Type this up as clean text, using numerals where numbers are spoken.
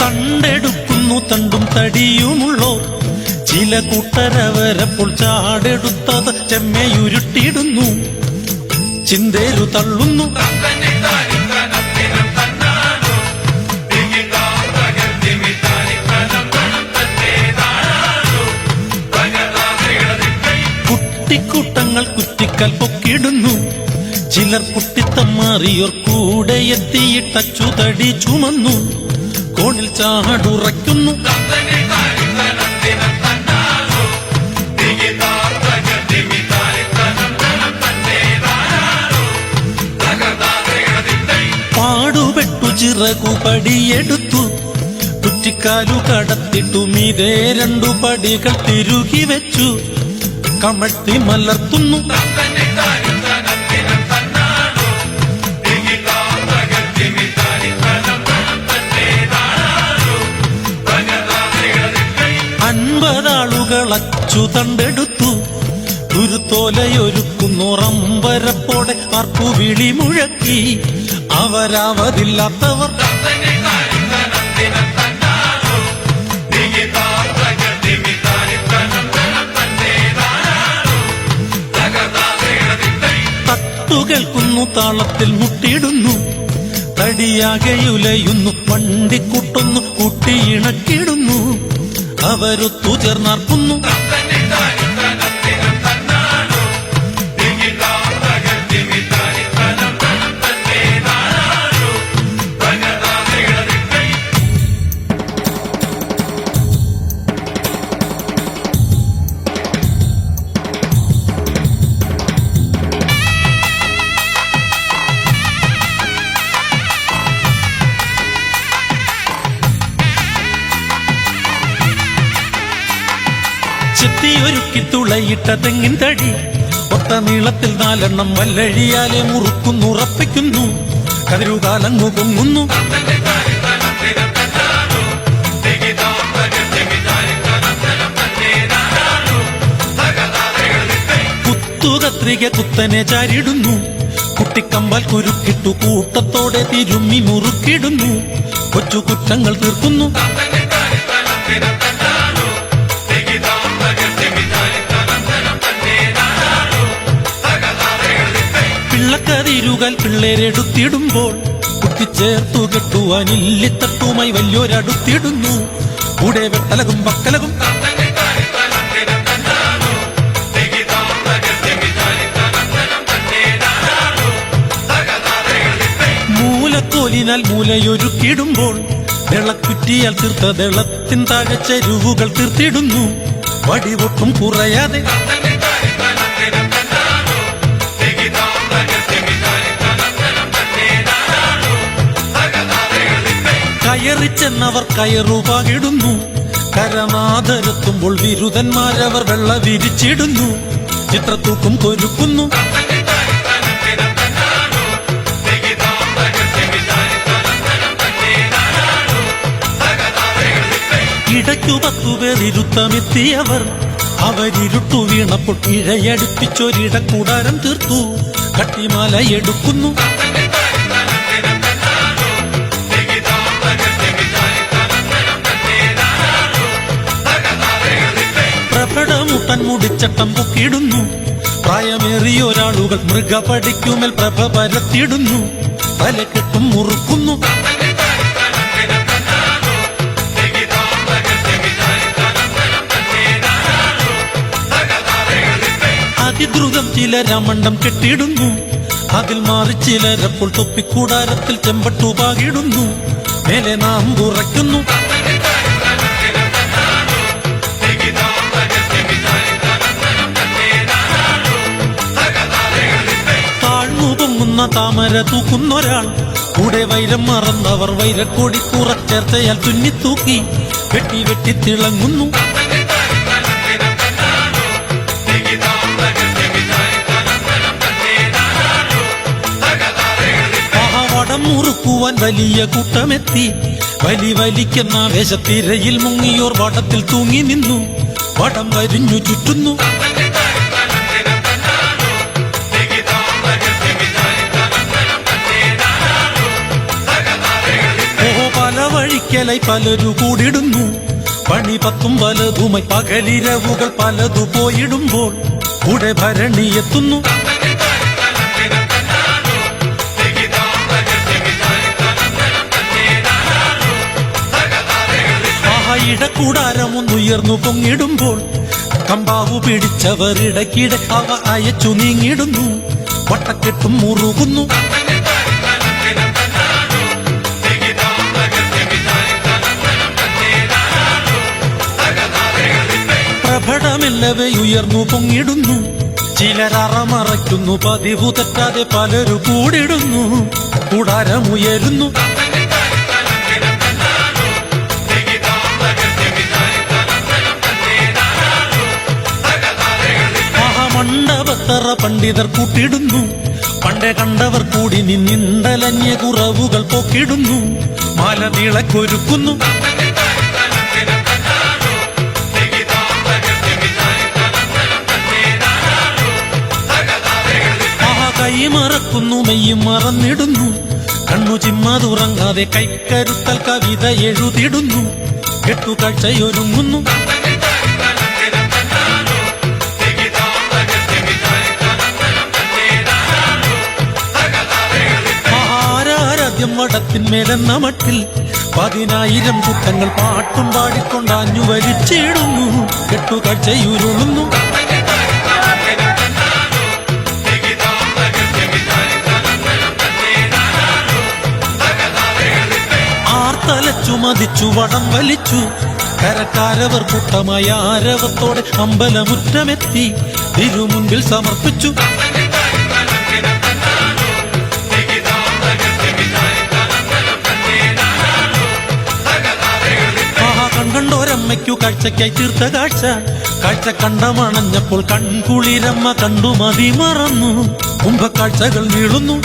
തണ്ടെടുക്കുന്നു തണ്ടും തടിയുമുള്ളോ ചില കൂട്ടരവരപ്പോൾ ചാടെടുത്തത് ചെമ്മയുരുട്ടിയിടുന്നു ചിന്തേരു തള്ളുന്നു കുട്ടിക്കൂട്ടങ്ങൾ കുറ്റിക്കാൽ പൊക്കിടുന്നു ചിലർ കുട്ടിത്തം മാറിയോർ കൂടെ എത്തിയിട്ടച്ചുതടി ചുമന്നു കോണിൽ ചാടുറയ്ക്കുന്നു പാടുപെട്ടു ചിറകു പടിയെടുത്തു കുറ്റിക്കാലു കടത്തിട്ടു മീതെ രണ്ടു പടികൾ തിരുകി വെച്ചു കമഴ്ത്തി മലർത്തുന്നു അൻപതാളുകളച്ചു തണ്ടെടുത്തു ഗുരുത്തോലയൊരുക്കുന്നോറമ്പരപ്പോടെ ആർക്കു വിളി മുഴക്കി അവരാവതില്ലാത്തവർ കേൾക്കുന്നു താളത്തിൽ മുട്ടിയിടുന്നു തടിയാകെയുലയുന്നു വണ്ടിക്കൂട്ടൊന്നു കൂട്ടിയിണക്കിടുന്നു അവരൊത്തു ചേർന്നാർക്കുന്നു ചെത്തിയൊരുക്കി തുളയിട്ട തെങ്ങിൻ തടി ഒത്ത നീളത്തിൽ 4 വല്ലഴിയാലെ മുറുക്കുന്നുറപ്പിക്കുന്നു കതിരുകാലങ്ങു പൊങ്ങുന്നു കുത്തുകത്രിക കുത്തനെ ചാരിടുന്നു കുട്ടിക്കമ്പാൽ കുരുക്കിട്ടു കൂട്ടത്തോടെ തിരുമ്മി മുറുക്കിടുന്നു കൊച്ചു കുറ്റങ്ങൾ തീർക്കുന്നു പിള്ളക്കതിരുകാൽ പിള്ളേരെടുത്തിടുമ്പോൾ കുത്തിച്ചേർത്തു കെട്ടുവാനില്ലിത്തട്ടുമായി വലിയൊരടുത്തിടുന്നു കൂടെ വെട്ടലകും പക്കലകും മൂലക്കോലിനാൽ മൂലയൊരുക്കിടുമ്പോൾ വെള്ളക്കുറ്റിയാൽ തീർത്ത വെള്ളത്തിൻ താഴെ ചെരുവുകൾ തീർത്തിടുന്നു വടിവൊട്ടും കുറയാതെ കയറിച്ചെന്നവർ കയറുപാകിടുന്നു കരനാഥരെത്തുമ്പോൾ വിരുദന്മാരവർ വെള്ള വിരിച്ചിടുന്നു ചിത്രത്തൂക്കും കൊരുക്കുന്നു ഇടയ്ക്കു 10 പേർ ഇരുത്തമെത്തിയവർ അവരിരുട്ടു വീണപ്പോൾ ഇഴയടുപ്പിച്ചൊരിടക്കൂടാരം തീർത്തു കട്ടിമാല എടുക്കുന്നു പ്രഭടമുട്ടൻ മുടിച്ചട്ടം പൊക്കിടുന്നു പ്രായമേറിയൊരാളുകൾ മൃഗപടിക്കുമേൽ പ്രഭ പരത്തിയിടുന്നു തലക്കെട്ടും മുറുക്കുന്നു അതിദ്രുതം ചിലരമണ്ടം കെട്ടിയിടുന്നു അതിൽ മാറി ചിലരപ്പോൾ തൊപ്പിക്കൂടാരത്തിൽ ചെമ്പട്ടുപാകിടുന്നു മേലെ നാം ഉറയ്ക്കുന്നു താഴ്ന്നു താമര തൂക്കുന്നൊരാൾ കൂടെ വൈരം മറന്നവർ വൈരക്കോടി കുറച്ചേർത്തയാൽ തുന്നിത്തൂക്കി വെട്ടി വെട്ടി തിളങ്ങുന്നു വടം മുറുക്കുവാൻ വലിയ കൂട്ടമെത്തി വലിക്കുന്ന വേഷത്തിരയിൽ മുങ്ങിയോർ വടത്തിൽ തൂങ്ങി നിന്നു വടം വരിഞ്ഞു ചുറ്റുന്നു പടിക്കലായി പലരു കൂടിടുന്നു. പണി പത്തും പലതുമായി പകലിരവുകൾ പലതു പോയിടുമ്പോൾ കൂടെ ഭരണി എത്തുന്നു. ഇടക്കൂടാരമൊന്നുയർന്നു പൊങ്ങിടുമ്പോൾ കമ്പാവു പിടിച്ചവർ ഇടയ്ക്കിടെ അവ അയച്ചു നീങ്ങിടുന്നു. വട്ടക്കെട്ടും മുറുകുന്നു. പ്രഭടമെല്ലവേ ഉയർന്നു പൊങ്ങിടുന്നു. ചിലരറമറയ്ക്കുന്നു. പതിവു തെറ്റാതെ പലരു കൂടിടുന്നു. കൂടാരമുയരുന്നു. മണ്ഡപത്തറ പണ്ഡിതർ കൂട്ടിടുന്നു. പണ്ടേ കണ്ടവർ കൂടി നിന്നിണ്ടലഞ്ഞ കുറവുകൾ പോക്കിടുന്നു. മാല നീളക്കൊരുക്കുന്നു. കൈമറക്കുന്നു. മെയ്യും മറന്നിടുന്നു. കണ്ണു ചിമ്മാതുറങ്ങാതെ കൈക്കരുത്തൽ കവിത എഴുതിടുന്നു. കെട്ടുകാഴ്ചയൊരുങ്ങുന്നു. വടത്തിന്മേലെന്ന മട്ടിൽ 10,000 കൂട്ടങ്ങൾ പാട്ടും പാടിക്കൊണ്ടാഞ്ഞു വലിച്ചിടുന്നു. കെട്ടുകാഴ്ചയുരുളുന്നു. ആർത്തലച്ചു മതിച്ചു വടം വലിച്ചു. കരക്കാരവർ കൂട്ടമായ ആരവത്തോടെ അമ്പലമുറ്റമെത്തി തിരുമുൻപിൽ സമർപ്പിച്ചു. കണ്ടോരമ്മയ്ക്കു കാഴ്ചയ്ക്കായി തീർത്ത കാഴ്ച. കാഴ്ച കണ്ടമണഞ്ഞപ്പോൾ കൺകുളിരമ്മ കണ്ടു മതി മറന്നു. കുംഭക്കാഴ്ചകൾ നീളുന്നു.